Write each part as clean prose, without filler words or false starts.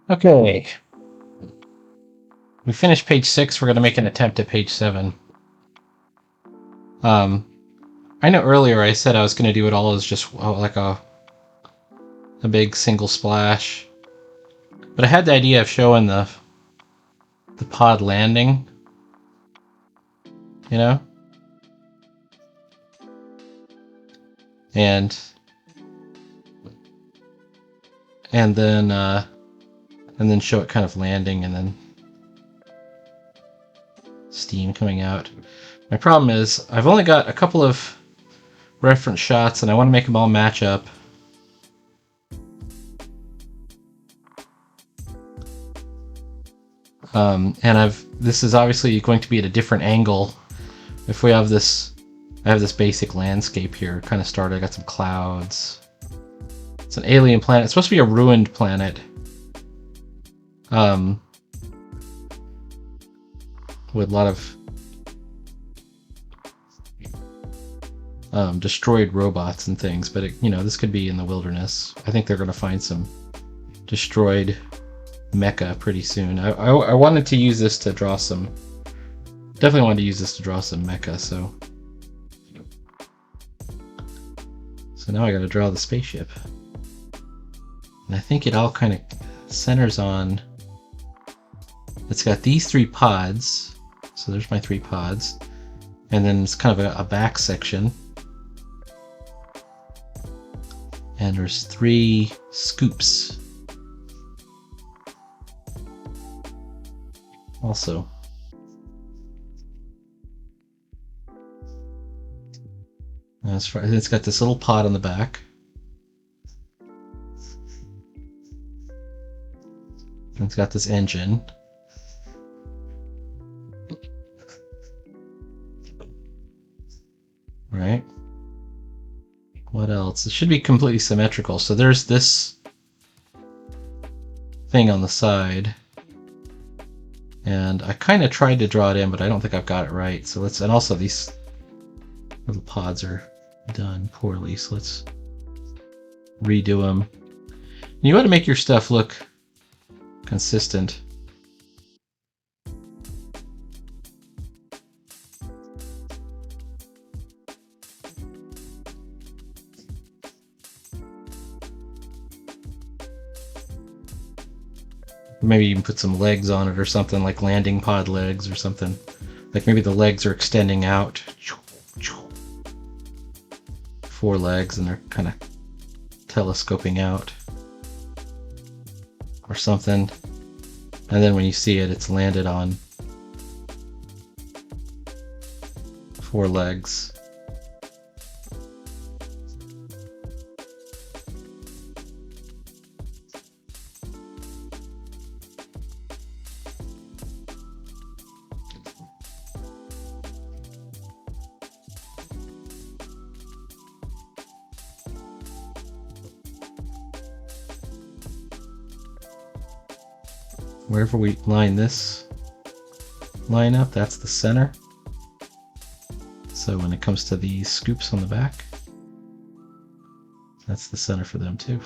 Okay. We finished page 6. We're going to make an attempt at page 7. I know earlier I said I was going to do it all as just like a big single splash. But I had the idea of showing the pod landing. You know? And then show it kind of landing and then steam coming out. My problem is I've only got a couple of reference shots and I want to make them all match up. And this is obviously going to be at a different angle. If we have this, I have this basic landscape here, kind of started. I got some clouds. It's an alien planet. It's supposed to be a ruined planet. With a lot of destroyed robots and things, but this could be in the wilderness. I think they're going to find some destroyed mecha pretty soon. I wanted to use this to draw some. Definitely wanted to use this to draw some mecha. So now I got to draw the spaceship, and I think it all kind of centers on. It's got these 3 pods. So there's my 3 pods, and then it's kind of a back section. And there's 3 scoops. Also. It's got this little pod on the back. And it's got this engine. Right? What else? It should be completely symmetrical. So there's this thing on the side. And I kind of tried to draw it in, but I don't think I've got it right. So and also these little pods are done poorly. So let's redo them. You want to make your stuff look consistent. Maybe you can put some legs on it or something, like landing pod legs or something. Like maybe the legs are extending out. 4 legs and they're kind of telescoping out. Or something. And then when you see it, it's landed on 4 legs. Wherever we line this line up, that's the center. So when it comes to these scoops on the back, that's the center for them too.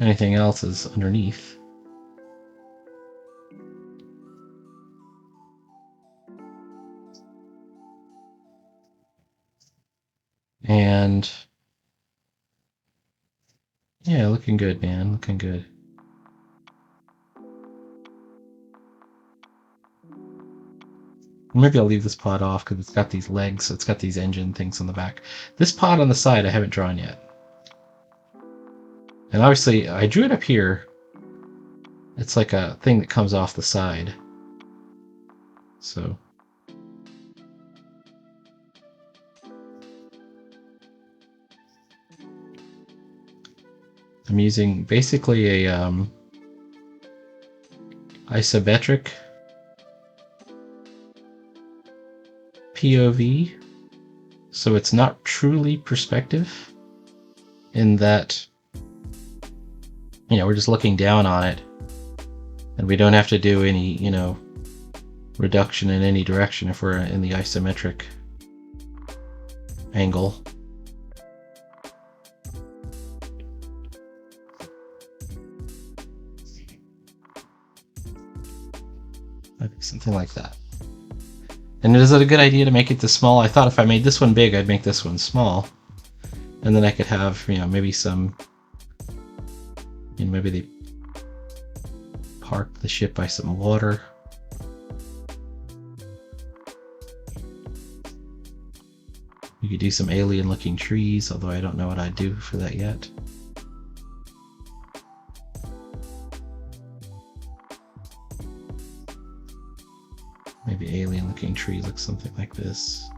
Anything else is underneath. And yeah, looking good, man. Looking good. Maybe I'll leave this pod off because it's got these legs, so it's got these engine things on the back. This pod on the side I haven't drawn yet. And obviously I drew it up here. It's like a thing that comes off the side. So I'm using basically a isometric POV, so it's not truly perspective in that, we're just looking down on it and we don't have to do any, reduction in any direction if we're in the isometric angle. Something like that. And is it a good idea to make it this small? I thought if I made this one big, I'd make this one small. And then I could have, maybe some, maybe they park the ship by some water. We could do some alien looking trees, although I don't know what I'd do for that yet. Maybe alien looking tree looks something like this.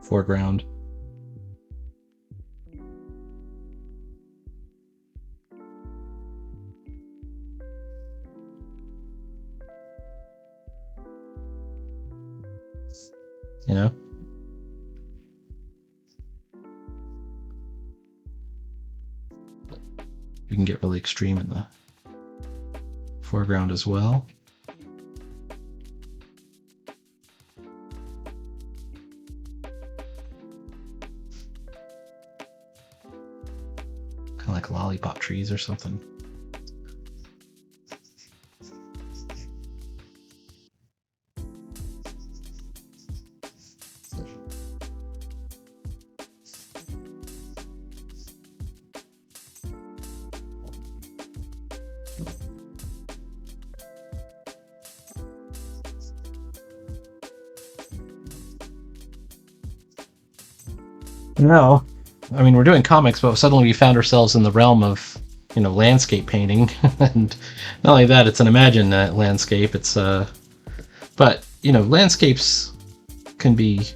Foreground. You can get really extreme in the foreground as well. Kind of like lollipop trees or something. No, I mean, we're doing comics, but suddenly we found ourselves in the realm of, landscape painting. And not only that, it's an imagined landscape. It's, but, landscapes can be,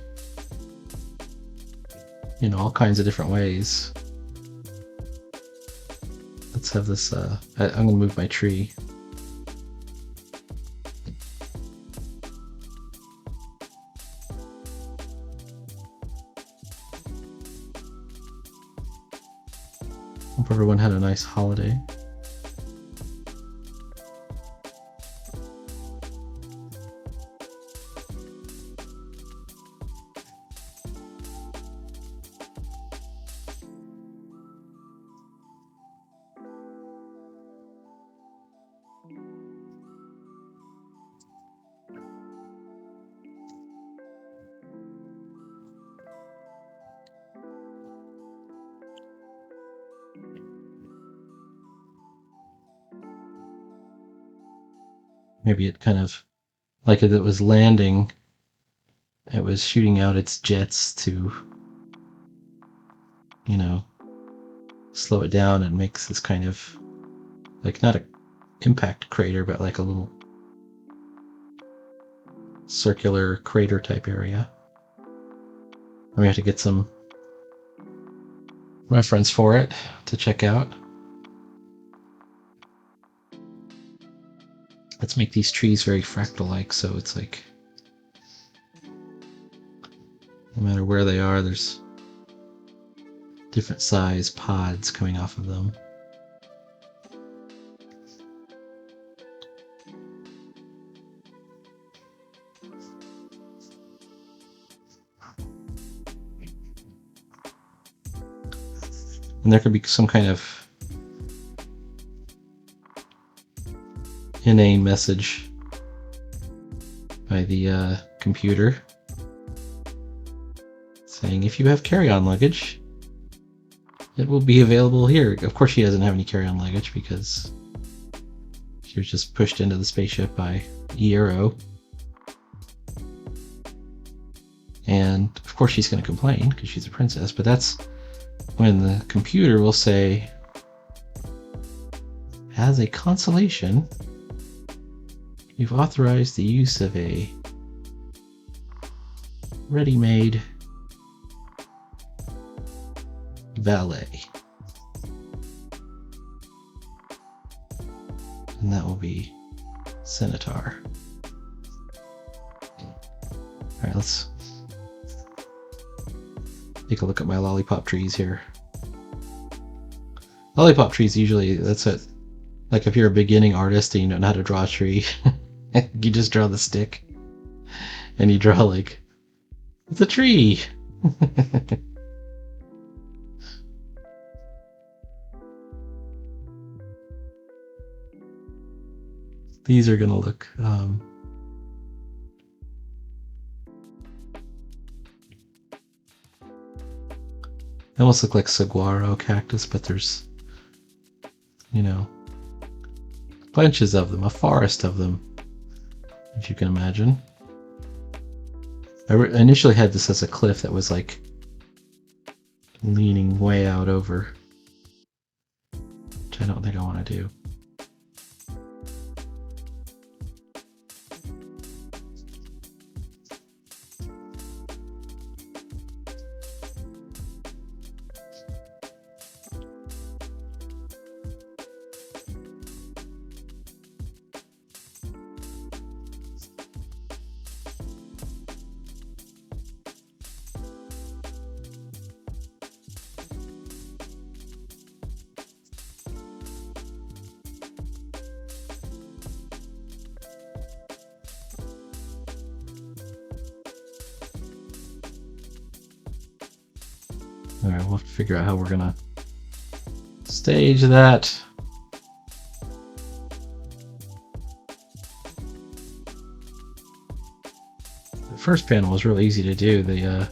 all kinds of different ways. Let's have this, I'm going to move my tree. Hope everyone had a nice holiday. Maybe it kind of, like as it was landing, it was shooting out its jets to, slow it down and makes this kind of, like not a impact crater, but like a little circular crater type area. And we have to get some reference for it to check out. Let's make these trees very fractal-like, so it's like no matter where they are, there's different size pods coming off of them. And there could be some kind of inane message by the computer saying, if you have carry-on luggage, it will be available here. Of course she doesn't have any carry-on luggage because she was just pushed into the spaceship by Eero. And of course she's going to complain because she's a princess, but that's when the computer will say, as a consolation, you've authorized the use of a ready-made valet. And that will be Centaur. let's take a look at my lollipop trees here. Lollipop trees usually, that's it. Like if you're a beginning artist and you don't know how to draw a tree, you just draw the stick and you draw like, it's a tree. These are gonna look they almost look like saguaro cactus, but there's, you know, bunches of them, a forest of them, if you can imagine. I initially had this as a cliff that was like leaning way out over, which I don't think I want to do. Alright, we'll have to figure out how we're gonna stage that. The first panel was really easy to do, the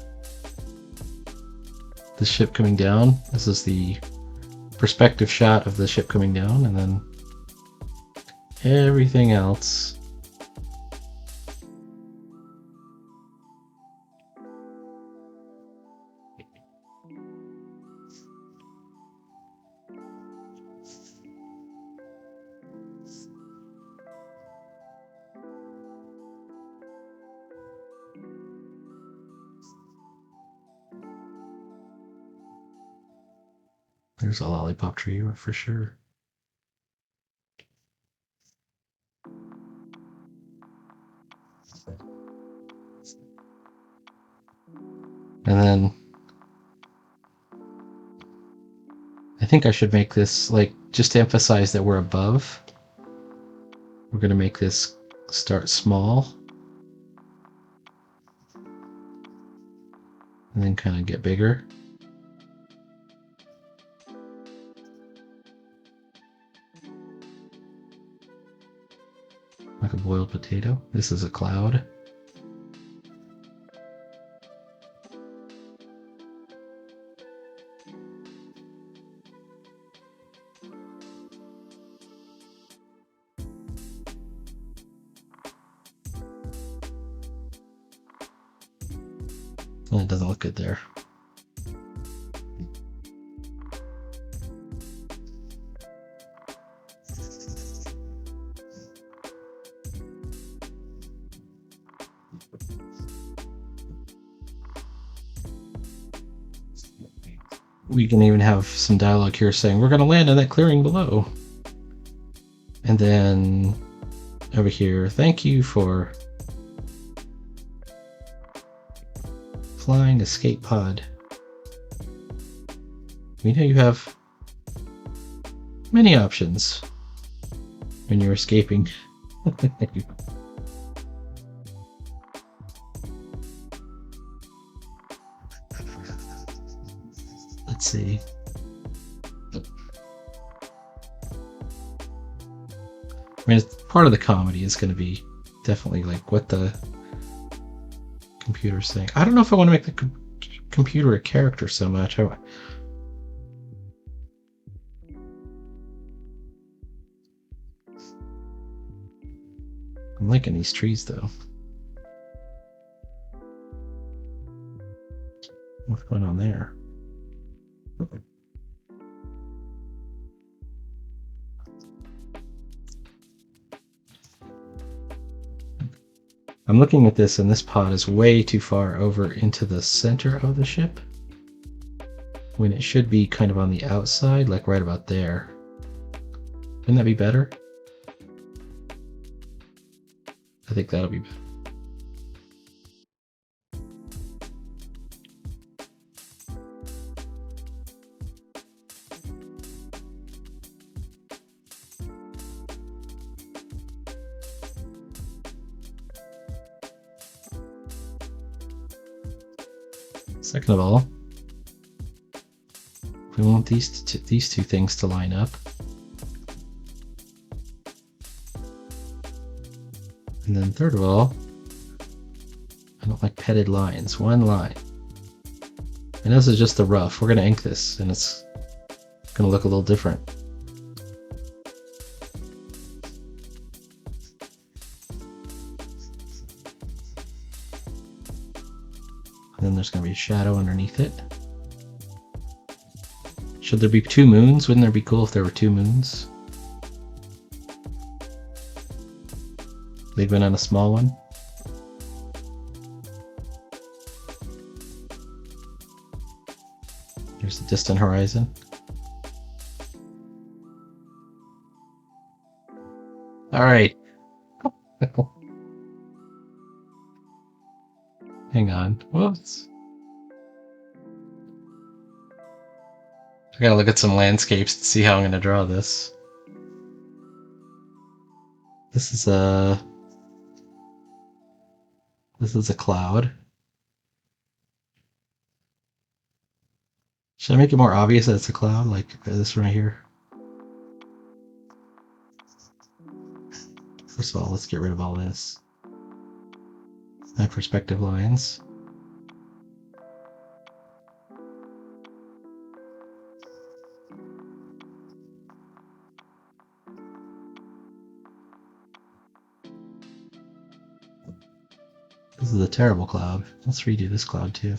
ship coming down. This is the perspective shot of the ship coming down, and then everything else. There's a lollipop tree for sure. And then I think I should make this, like, just to emphasize that we're above. We're going to make this start small and then kind of get bigger. Like a boiled potato. This is a cloud. Well, it doesn't look good there. We can even have some dialogue here saying we're going to land in that clearing below. And then over here, thank you for flying escape pod. We know you have many options when you're escaping. Let's see. I mean, part of the comedy is going to be definitely like what the computer's saying. I don't know if I want to make the computer a character so much. I'm liking these trees though. What's going on there? I'm looking at this and this pod is way too far over into the center of the ship when it should be kind of on the outside, like right about there. Wouldn't that be better? I think that'll be better. Second of all, we want these two things to line up. And then third of all, I don't like petted lines. One line. And this is just the rough. We're going to ink this, and it's going to look a little different. And then there's going to be a shadow underneath it. Should there be two moons? Wouldn't there be cool if there were two moons? They'd been on a small one. There's the distant horizon. All right. Hang on. Whoops. I gotta look at some landscapes to see how I'm gonna draw this. This is a cloud. Should I make it more obvious that it's a cloud, like this right here? First of all, let's get rid of all this. My perspective lines. This is a terrible cloud. Let's redo this cloud too.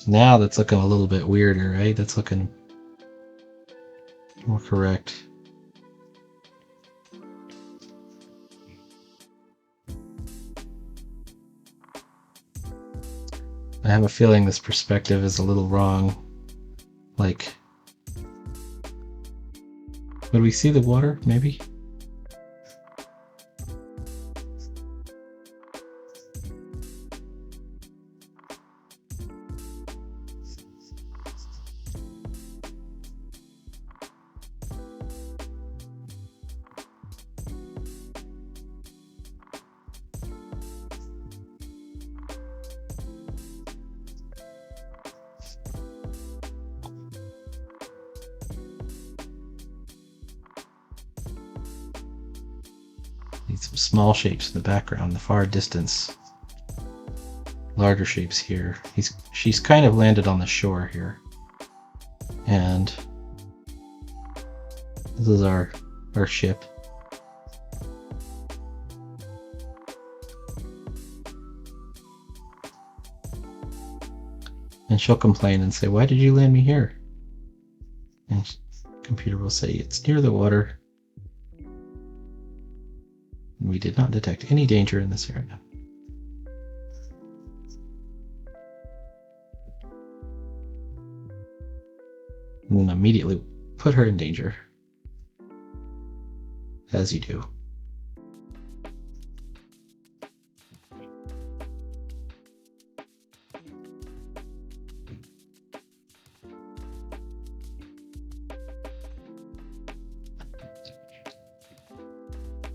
Now that's looking a little bit weirder, right? That's looking more correct. I have a feeling this perspective is a little wrong. Like, would we see the water, maybe? Need some small shapes in the background, the far distance. Larger shapes here. She's kind of landed on the shore here. And this is our ship. And she'll complain and say, "Why did you land me here?" And the computer will say, "It's near the water. We did not detect any danger in this area." And then immediately put her in danger. As you do.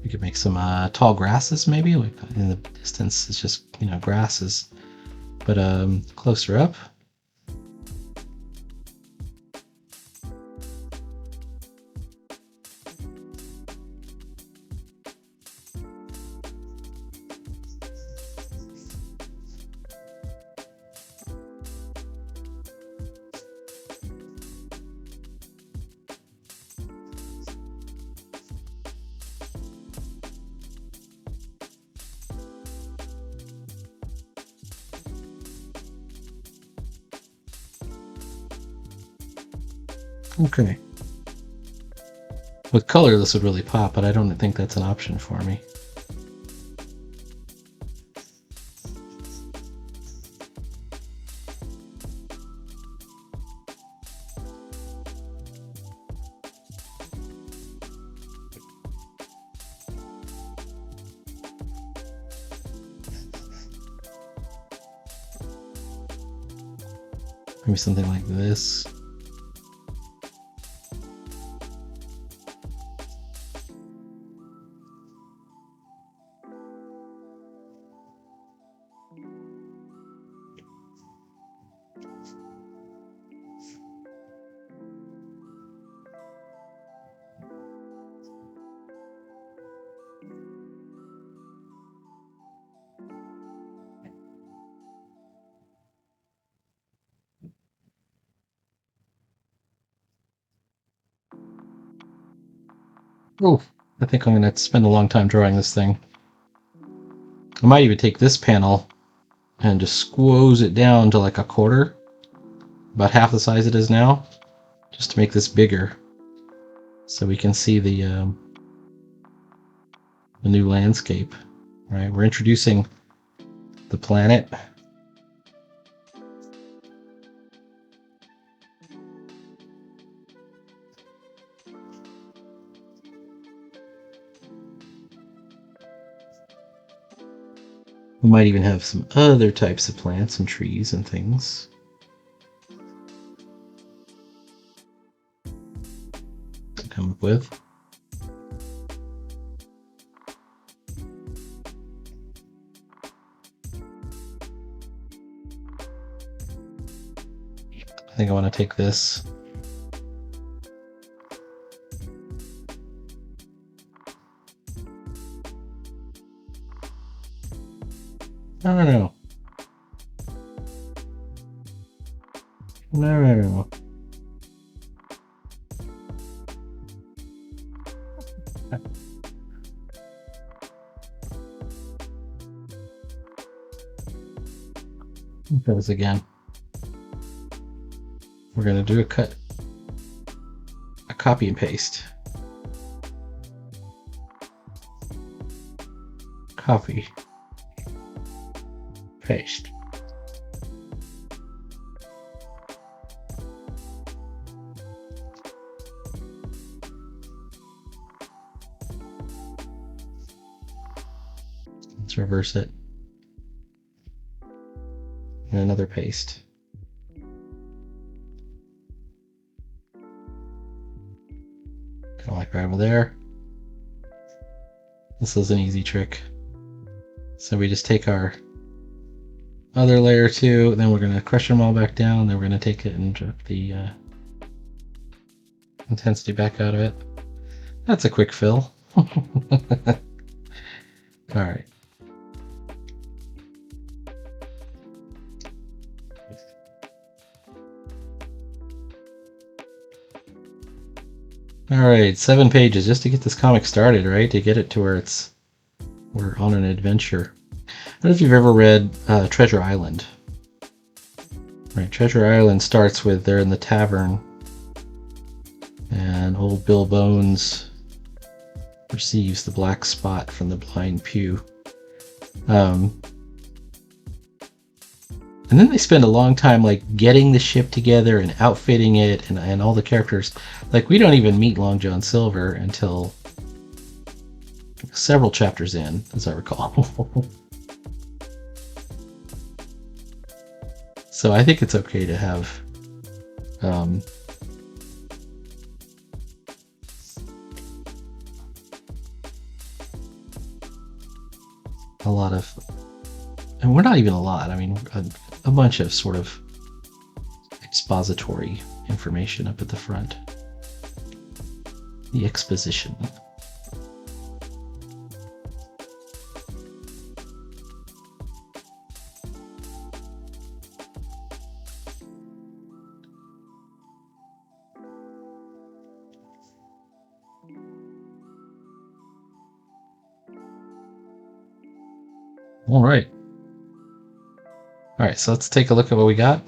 We could make some tall grasses, maybe. Like in the distance, it's just, grasses. But closer up. Okay. With color, this would really pop, but I don't think that's an option for me. Maybe something like this. Oh, I think I'm going to spend a long time drawing this thing. I might even take this panel and just squoze it down to like a quarter, about half the size it is now, just to make this bigger, so we can see the new landscape. Right, we're introducing the planet. We might even have some other types of plants and trees and things to come up with. I think I want to take this. I don't know. No. Try this again. We're going to do a copy and paste. Copy. Paste. Let's reverse it. And another paste. Kind of like right over there. This is an easy trick. So we just take our other layer too, then we're going to crush them all back down, then we're going to take it and drop the intensity back out of it. That's a quick fill. Alright. Alright, 7 pages just to get this comic started, right? To get it to where we're on an adventure. I don't know if you've ever read Treasure Island. Right, Treasure Island starts with they're in the tavern, and old Bill Bones receives the black spot from the blind Pew. And then they spend a long time like getting the ship together and outfitting it and all the characters. Like we don't even meet Long John Silver until several chapters in, as I recall. So I think it's okay to have a lot of, and we're not even a lot, I mean a bunch of sort of expository information up at the front. The exposition. All right. All right, so let's take a look at what we got.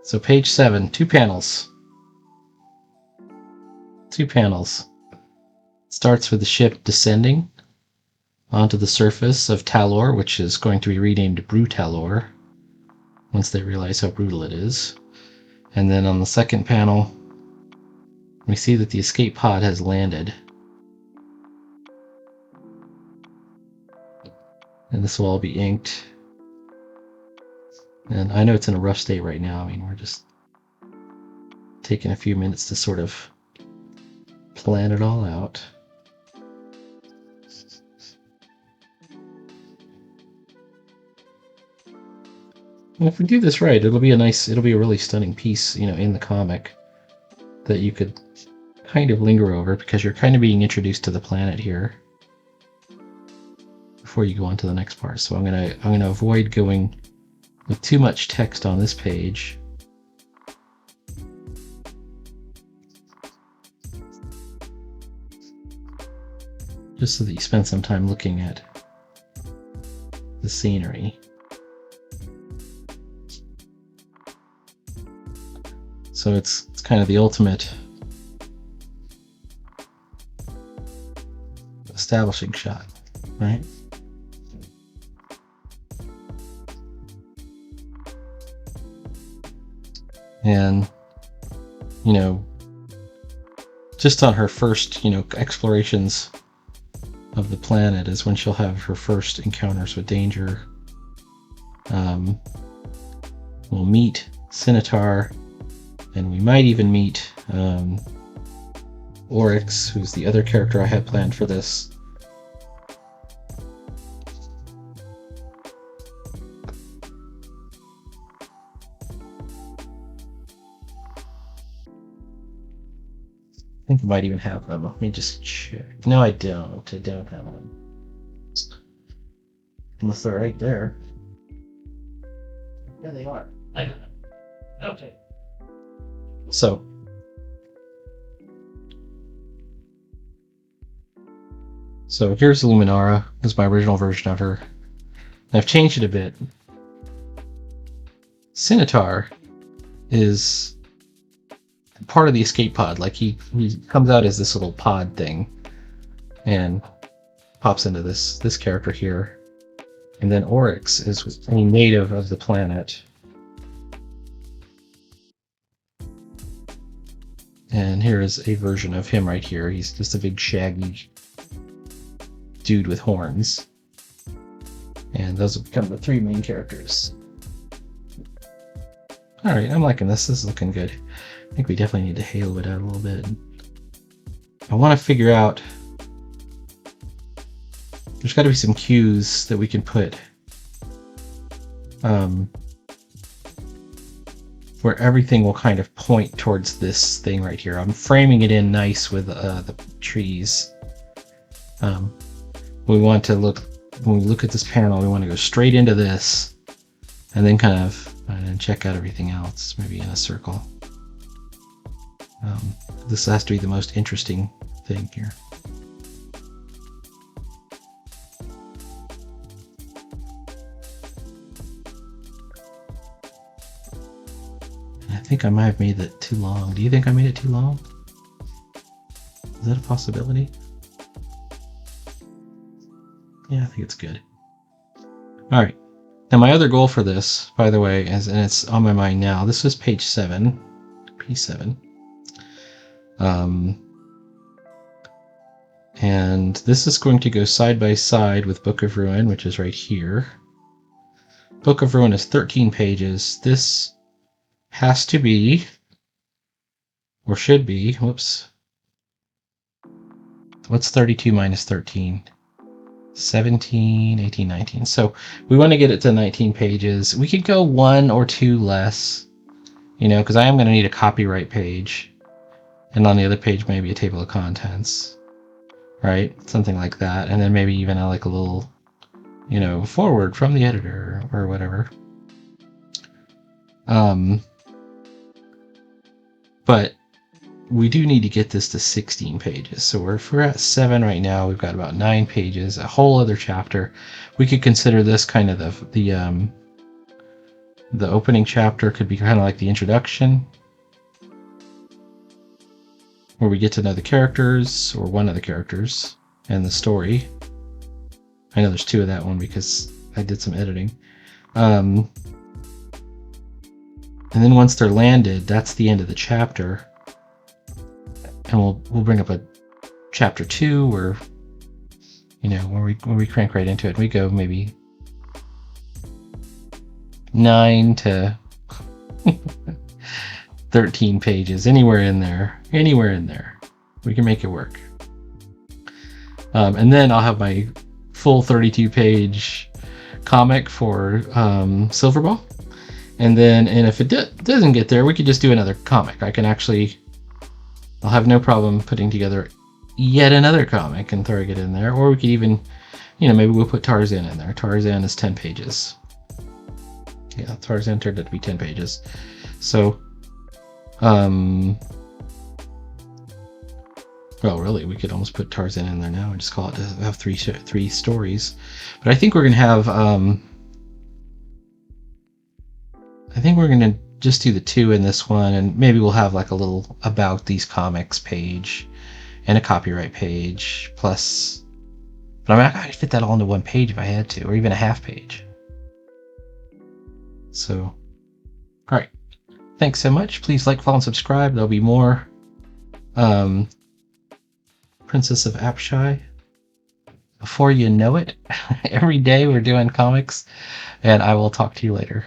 So page 7, 2 panels. 2 panels. Starts with the ship descending onto the surface of Talor, which is going to be renamed Brutalor once they realize how brutal it is. And then on the second panel, we see that the escape pod has landed. And this will all be inked. And I know it's in a rough state right now. I mean, we're just taking a few minutes to sort of plan it all out. And if we do this right, it'll be a really stunning piece, you know, in the comic that you could kind of linger over because you're kind of being introduced to the planet here before you go on to the next part. So I'm gonna avoid going with too much text on this page. just so that you spend some time looking at the scenery. So it's kind of the ultimate establishing shot, right? And, you know, just on her first, explorations of the planet is when she'll have her first encounters with danger. We'll meet Scimitar, and we might even meet Oryx, who's the other character I had planned for this. I think I might even have them. Let me just check. No, I don't. I don't have them. Unless they're right there. Yeah, they are. I got them. Okay. So here's Luminara. This is my original version of her. And I've changed it a bit. Scimitar is part of the escape pod. Like he comes out as this little pod thing and pops into this character here. And then Oryx is a native of the planet. And here is a version of him right here. He's just a big shaggy dude with horns. And those will become the three main characters. Alright, I'm liking this. This is looking good. I think we definitely need to halo it out a little bit. I want to figure out... There's got to be some cues that we can put where everything will kind of point towards this thing right here. I'm framing it in nice with the trees. We want to look, when we look at this panel, we want to go straight into this and then kind of check out everything else, maybe in a circle. This has to be the most interesting thing here. I think I might have made it too long. Do you think I made it too long? Is that a possibility? Yeah, I think it's good. Alright. Now my other goal for this, by the way, and it's on my mind now, this is page 7. P7. And this is going to go side by side with Book of Ruin, which is right here. Book of Ruin is 13 pages. This has to be, or should be, whoops. What's 32 minus 13? 17, 18, 19. So we want to get it to 19 pages. We could go 1 or 2 less, because I am going to need a copyright page. And on the other page, maybe a table of contents, right? Something like that. And then maybe even like a little, forward from the editor or whatever. But we do need to get this to 16 pages. So if we're at 7 right now, we've got about 9 pages, a whole other chapter. We could consider this kind of the opening chapter could be kind of like the introduction, where we get to know the characters, or one of the characters, and the story. I know there's 2 of that one because I did some editing. And then once they're landed, that's the end of the chapter. And we'll bring up a chapter 2 where, where we crank right into it. We go maybe 9 to 13 pages, anywhere in there. We can make it work. And then I'll have my full 32-page comic for Silverball. And if it doesn't get there, we could just do another comic. I'll have no problem putting together yet another comic and throwing it in there. Or we could even, maybe we'll put Tarzan in there. Tarzan is 10 pages. Yeah, Tarzan turned out to be 10 pages. So, Well, really, we could almost put Tarzan in there now and just call it to have three stories. But I think we're gonna have. I think we're gonna just do the 2 in this one, and maybe we'll have like a little about these comics page and a copyright page plus. But I mean, I could fit that all into one page if I had to, or even a half page. So, all right. Thanks so much. Please like, follow, and subscribe. There'll be more Princess of Apshai before you know it. Every day we're doing comics, and I will talk to you later.